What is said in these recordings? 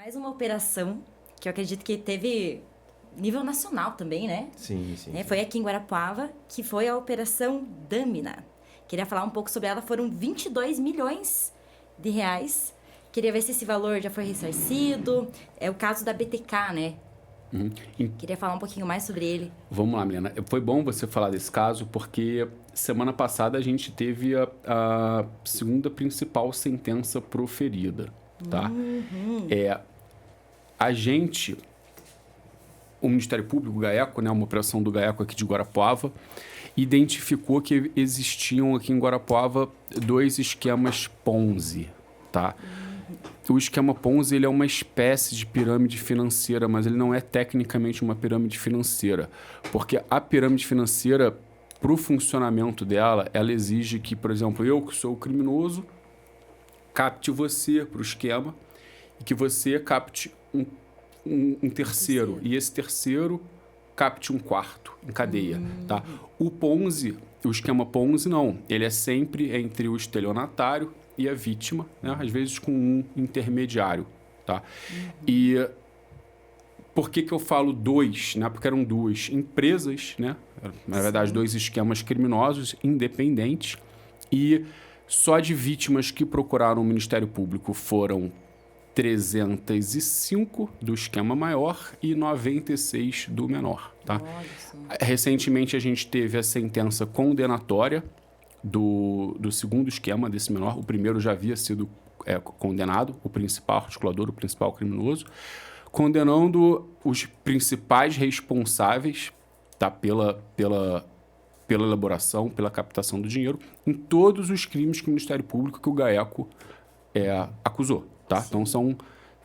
Mais uma operação que eu acredito que teve nível nacional também, né? Sim. Foi aqui em Guarapuava, que foi a Operação Dâmina. Queria falar um pouco sobre ela, foram 22 milhões de reais. Queria ver se esse valor já foi ressarcido. É o caso da BTK, né? Queria falar um pouquinho mais sobre ele. Vamos lá, Milena. Foi bom você falar desse caso, porque semana passada a gente teve a segunda principal sentença proferida, tá? O Ministério Público, o GAECO, né, uma operação do GAECO aqui de Guarapuava, identificou que existiam aqui em Guarapuava 2 esquemas Ponzi, tá? O esquema Ponzi, ele é uma espécie de pirâmide financeira, mas ele não é tecnicamente uma pirâmide financeira, porque a pirâmide financeira, para o funcionamento dela, ela exige que, por exemplo, eu que sou o criminoso, capte você para o esquema e que você capte um terceiro, e esse terceiro capte um quarto em cadeia, tá? O Ponzi, o esquema Ponzi, não. Ele é sempre entre o estelionatário e a vítima, né? Às vezes com um intermediário, tá? E por que eu falo 2, né? Porque eram 2 empresas, né? Na verdade, 2 esquemas criminosos independentes, e só de vítimas que procuraram o Ministério Público foram 305 do esquema maior e 96 do menor, tá? Recentemente a gente teve a sentença condenatória do segundo esquema, desse menor. O primeiro já havia sido condenado, o principal articulador, o principal criminoso, condenando os principais responsáveis, tá, pela elaboração, pela captação do dinheiro, em todos os crimes que o Ministério Público, que o GAECO acusou. Tá? Então,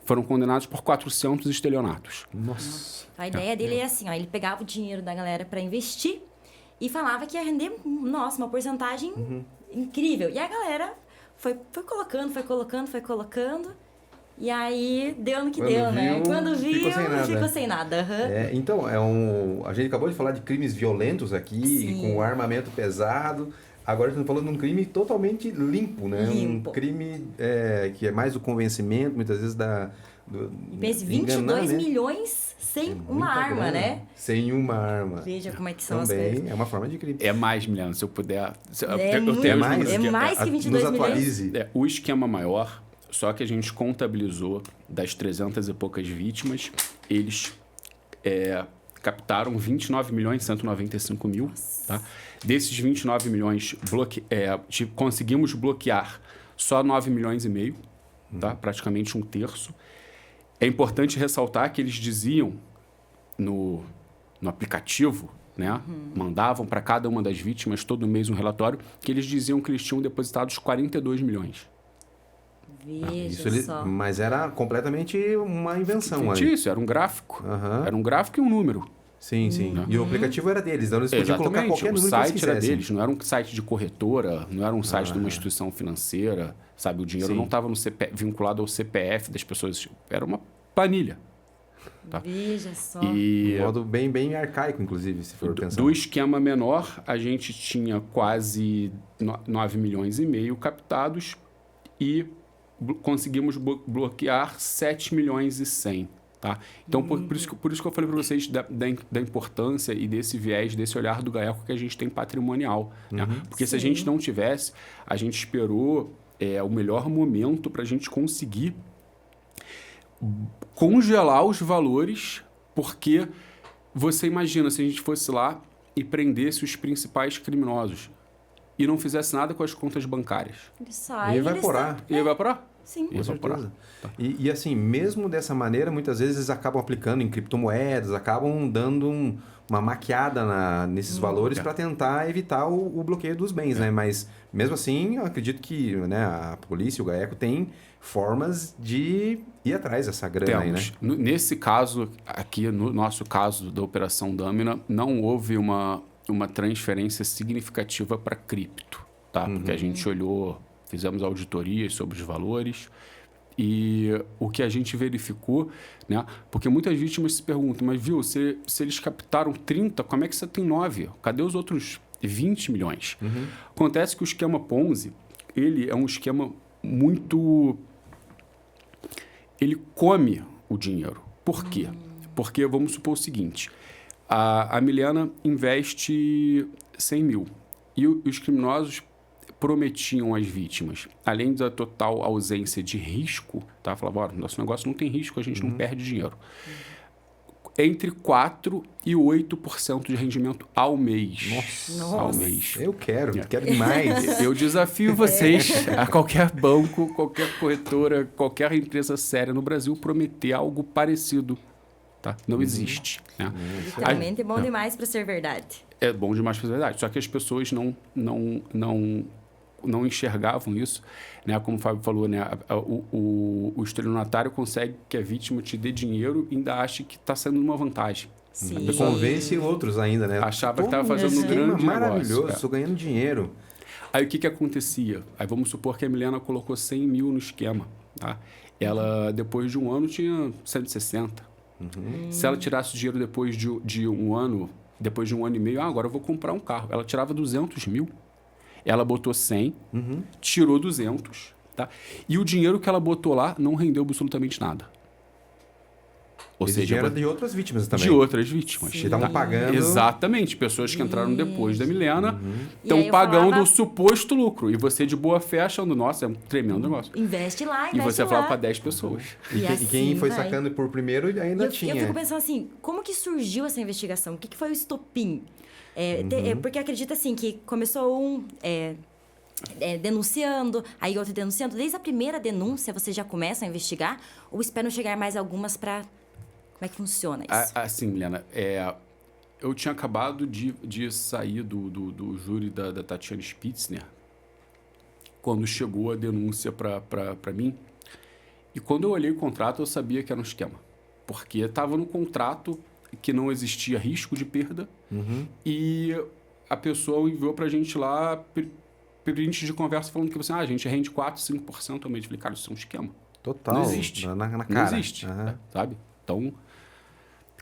foram condenados por 400 estelionatos. Nossa. A ideia dele é assim, ó, ele pegava o dinheiro da galera para investir e falava que ia render, uma porcentagem incrível. E a galera foi colocando, e aí deu no que deu, né? Quando viu, ficou sem nada. Então, a gente acabou de falar de crimes violentos aqui, com armamento pesado. Agora estamos falando de um crime totalmente limpo, né? Limpo. Um crime que é mais o convencimento, muitas vezes, Pensa 22 milhões sem uma arma, grana, né? Sem uma arma. Veja como é que são também as coisas. É uma forma de crime. É mais, Milena, se eu puder... É mais que 22 milhões. O esquema maior, só que a gente contabilizou das 300 e poucas vítimas, eles captaram 29 milhões e 195 mil, tá? Desses 29 milhões, conseguimos bloquear só 9 milhões e meio, tá? Praticamente um terço. É importante ressaltar que eles diziam no aplicativo, né? Mandavam para cada uma das vítimas todo mês um relatório, que eles diziam que eles tinham depositado 42 milhões. Veja só. Mas era completamente uma invenção. Fictício, era um gráfico. Era um gráfico e um número. Sim. E o aplicativo era deles, então eles podiam colocar qualquer número que eles quisessem. O site era deles, não era um site de corretora, não era um site de uma instituição financeira, sabe? O dinheiro não estava vinculado ao CPF das pessoas, era uma planilha. Tá? Veja só. De modo bem arcaico, inclusive, se for pensar. Do esquema menor, a gente tinha quase 9 milhões e meio captados e conseguimos bloquear 7 milhões e 100. Tá? Então, por isso que eu falei para vocês da importância e desse viés, desse olhar do GAECO que a gente tem patrimonial. Né? Porque se a gente não tivesse, a gente esperou o melhor momento para a gente conseguir congelar os valores, porque você imagina se a gente fosse lá e prendesse os principais criminosos e não fizesse nada com as contas bancárias. Ia evaporar. Ia evaporar? Sim. Com certeza. E assim, mesmo dessa maneira, muitas vezes eles acabam aplicando em criptomoedas, acabam dando uma maquiada nesses valores para tentar evitar o bloqueio dos bens, né? Mas mesmo assim, eu acredito que, né, a polícia, o GAECO, tem formas de ir atrás dessa grana aí, né? Nesse caso, aqui no nosso caso da Operação Dâmina, não houve uma transferência significativa para cripto, tá? Porque a gente olhou, fizemos auditorias sobre os valores e o que a gente verificou, né? Porque muitas vítimas se perguntam, mas viu, se eles captaram 30, como é que você tem 9? Cadê os outros 20 milhões? Acontece que o esquema Ponzi, ele é um esquema muito... Ele come o dinheiro. Por quê? Porque vamos supor o seguinte, a Milena investe 100 mil e os criminosos prometiam às vítimas, além da total ausência de risco, tá? Falavam, olha, nosso negócio não tem risco, a gente não perde dinheiro. Entre 4% e 8% de rendimento ao mês. Nossa. Ao mês. Eu quero demais. Eu desafio vocês, a qualquer banco, qualquer corretora, qualquer empresa séria no Brasil, prometer algo parecido. Tá? Não existe. Né? Literalmente é bom demais para ser verdade. É bom demais para ser verdade. Só que as pessoas não enxergavam isso. Né? Como o Fábio falou, né? O estelionatário consegue que a vítima te dê dinheiro e ainda acha que está sendo uma vantagem. Sim. Convence outros ainda, né? Achava que estava fazendo um grande maravilhoso, negócio. estou ganhando dinheiro. Aí o que acontecia? Aí vamos supor que a Milena colocou 100 mil no esquema. Tá? Ela, depois de um ano, tinha 160. Se ela tirasse o dinheiro depois de um ano, depois de um ano e meio, agora eu vou comprar um carro. Ela tirava 200 mil. Ela botou 100, tirou 200, tá? E o dinheiro que ela botou lá não rendeu absolutamente nada. Ou Esse seja, dinheiro era de outras vítimas também. de outras vítimas. Que estavam pagando. Exatamente. Pessoas que entraram depois da Milena E aí estão eu pagando falava- o suposto lucro. E você, de boa fé, achando, nossa, é um tremendo negócio. Investe lá, E investe você lá. falava para 10 pessoas. E E quem assim foi vai. sacando por primeiro ainda Eu tinha. fico pensando assim, como que surgiu essa investigação? O que foi o estopim? Porque acredita assim que começou denunciando, aí outro denunciando. Desde a primeira denúncia, você já começa a investigar? Ou esperam chegar mais algumas para... Como é que funciona isso? Assim, Milena, eu tinha acabado de sair do júri da Tatiana Spitzner quando chegou a denúncia para mim. E quando eu olhei o contrato, eu sabia que era um esquema. Porque estava no contrato que não existia risco de perda e a pessoa enviou para a gente lá print de conversa falando que a gente rende 4%, 5% ao mês. Eu falei, cara, isso é um esquema. Total. Não existe. Na cara. Não existe, sabe? Então,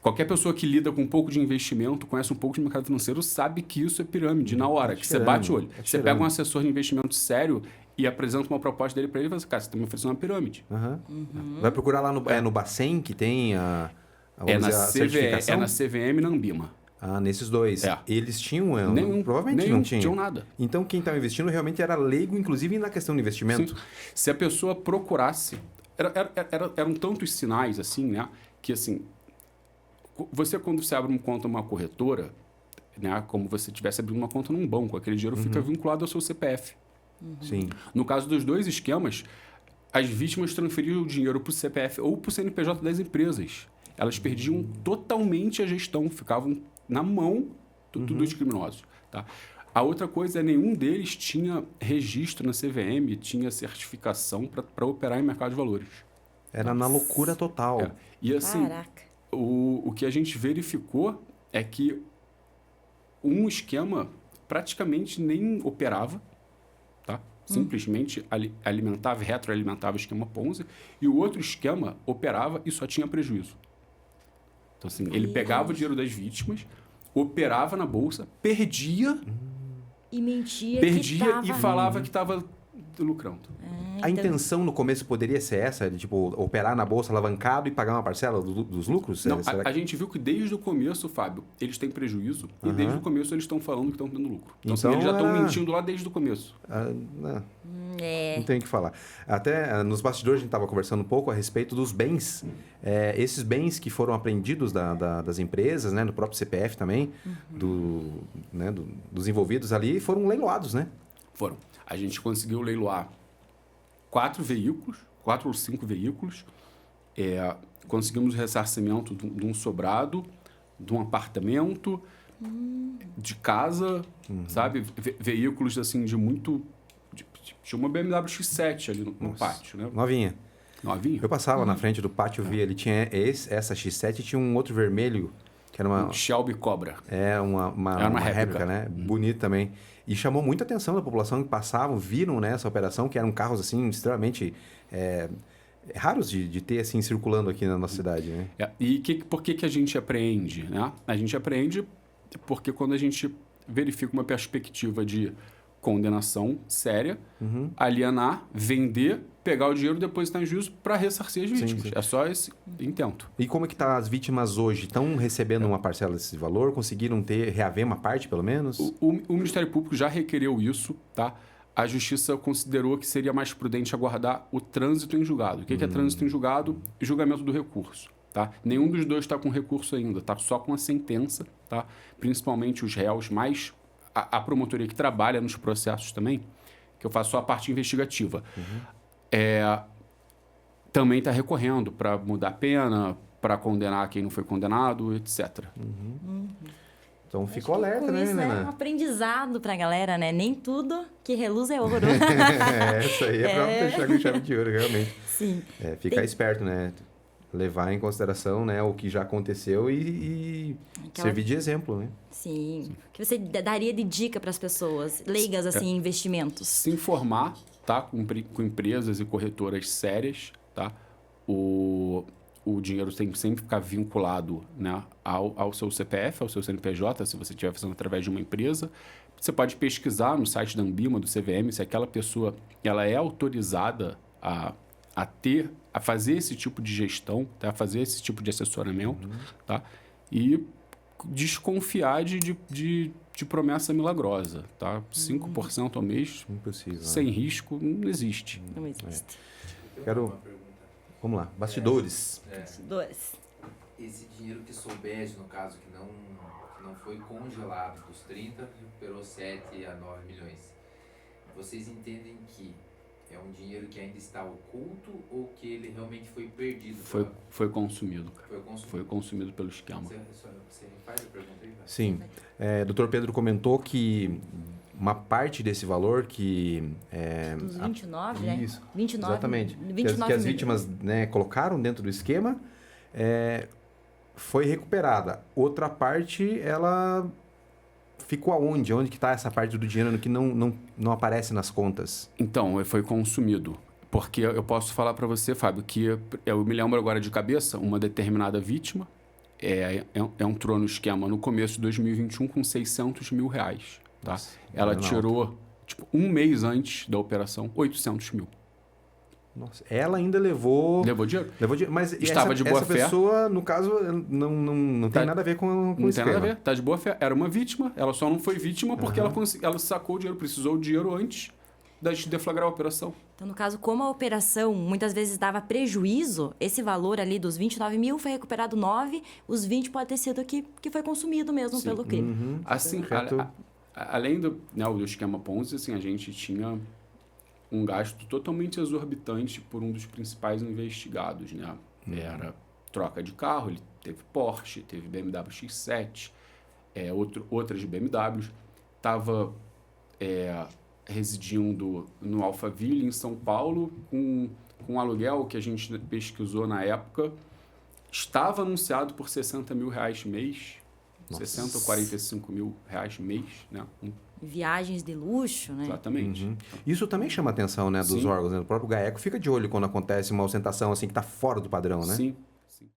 qualquer pessoa que lida com um pouco de investimento, conhece um pouco de mercado financeiro, sabe que isso é pirâmide. Na hora que você bate o olho. Você pega um assessor de investimento sério e apresenta uma proposta dele para ele e fala assim, cara, você está me oferecendo uma pirâmide. Vai procurar lá no Bacen, que tem a certificação? É na CVM e na Ambima. Nesses dois. É. Eles tinham... Provavelmente não tinham. Tinham nada. Então, quem estava investindo realmente era leigo, inclusive na questão do investimento. Sim. Se a pessoa procurasse... Eram tantos sinais, assim, né? Que, assim... Quando você abre uma conta numa corretora, né? Como você estivesse abrindo uma conta num banco, aquele dinheiro fica vinculado ao seu CPF. Sim. No caso dos dois esquemas, as vítimas transferiam o dinheiro para o CPF ou para o CNPJ das empresas. Elas perdiam totalmente a gestão, ficavam na mão dos criminosos. Tá? A outra coisa é nenhum deles tinha registro na CVM, tinha certificação para operar em mercado de valores. Era na loucura total. E assim, Caraca. o que a gente verificou é que um esquema praticamente nem operava, tá? Simplesmente retroalimentava o esquema Ponzi, e o outro esquema operava e só tinha prejuízo. Então, assim, ele pegava o dinheiro das vítimas, operava na bolsa, perdia E mentia e falava que estava lucrando. A intenção no começo poderia ser essa, de tipo, operar na bolsa alavancado e pagar uma parcela dos lucros? Não, Será que... a gente viu que desde o começo, Fábio, eles têm prejuízo e desde o começo eles estão falando que estão tendo lucro. Então, assim, eles já estão mentindo lá desde o começo. Não tem o que falar. Até nos bastidores a gente estava conversando um pouco a respeito dos bens. Esses bens que foram apreendidos das empresas, né, do próprio CPF também, dos envolvidos ali, foram leiloados, né? Foram. A gente conseguiu leiloar 4 ou 5 veículos. Conseguimos o ressarcimento de um sobrado, de um apartamento, de casa, sabe? Veículos, assim, de muito... Tinha uma BMW X7 ali no pátio, né? Novinha. Novinha? Eu passava na frente do pátio, via, ele tinha essa X7 e tinha um outro vermelho, que era uma... Shelby Cobra. Uma réplica, né? Bonito também. E chamou muita atenção da população que passavam, viram, né, essa operação, que eram carros, assim, extremamente raros de ter, assim, circulando aqui na nossa cidade, né? E por que a gente apreende, né? A gente apreende porque quando a gente verifica uma perspectiva de condenação séria, alienar, vender pegar o dinheiro e depositar em juízo para ressarcir as vítimas. sim. É só esse intento. E como é que tá as vítimas hoje? Estão recebendo uma parcela desse valor? Conseguiram reaver uma parte, pelo menos? O Ministério Público já requereu isso, tá? A Justiça considerou que seria mais prudente aguardar o trânsito em julgado. O que é trânsito em julgado? Julgamento do recurso, tá? Nenhum dos dois está com recurso ainda, tá? Só com a sentença, tá? Principalmente os réus, mais a promotoria que trabalha nos processos também, que eu faço só a parte investigativa. Também está recorrendo para mudar a pena, para condenar quem não foi condenado, etc. Então ficou Acho que alerta, com né, isso, Helena? É um aprendizado pra galera, né? Nem tudo que reluz é ouro. Essa aí é pra fechar com chave de ouro, realmente. Sim. Ficar esperto, né? Levar em consideração, né, o que já aconteceu e servir de exemplo, né? Sim. O que você daria de dica para as pessoas leigas, assim, em investimentos? Se informar, tá? Com empresas e corretoras sérias, tá? O dinheiro tem que sempre ficar vinculado, né, ao seu CPF, ao seu CNPJ, se você estiver fazendo através de uma empresa. Você pode pesquisar no site da Anbima, do CVM, se aquela pessoa ela é autorizada a fazer esse tipo de gestão, tá? A fazer esse tipo de assessoramento, tá? E desconfiar de promessa milagrosa, tá? 5% ao mês, Impossível. sem risco, não existe. Não existe. Vamos lá, bastidores. Dois. Esse dinheiro que soubesse, no caso, que não foi congelado dos 30, recuperou 7 a 9 milhões. Vocês entendem que é um dinheiro que ainda está oculto ou que ele realmente foi perdido? Foi consumido, cara. Foi consumido. Foi consumido pelo esquema. Você faz a pergunta aí, cara? Sim. Dr. Pedro comentou que uma parte desse valor que... Dos 29, né? Isso, 29, exatamente. 29 que as vítimas, né, colocaram dentro do esquema, foi recuperada. Outra parte, ela ficou aonde? Onde que está essa parte do dinheiro que não aparece nas contas? Então, foi consumido. Porque eu posso falar para você, Fábio, que eu me lembro agora de cabeça, uma determinada vítima entrou no esquema no começo de 2021 com 600 mil reais. Tá? Nossa, ela tirou, um mês antes da operação, 800 mil. Nossa, ela ainda levou... Levou dinheiro? Levou dinheiro, mas Estava de boa essa fé. pessoa, no caso, não tem nada a ver com o Não tem esquema. nada a ver, tá de boa fé. Era uma vítima, ela só não foi vítima porque ela sacou o dinheiro, precisou o dinheiro antes de deflagrar a operação. Então, no caso, como a operação muitas vezes dava prejuízo, esse valor ali dos 29 mil foi recuperado 9, os 20 pode ter sido que foi consumido mesmo pelo crime. Assim, além do esquema Ponzi, assim, a gente tinha um gasto totalmente exorbitante por um dos principais investigados, né? Era troca de carro, ele teve Porsche, teve BMW X7, outras BMWs, estava residindo no Alphaville, em São Paulo, com um aluguel que a gente pesquisou na época, estava anunciado por 60 mil reais mês, 60 ou 45 mil reais mês, né? Viagens de luxo, né? Exatamente. Isso também chama a atenção, né, dos Sim. órgãos, né? O próprio GAECO fica de olho quando acontece uma ostentação assim que está fora do padrão, né? Sim.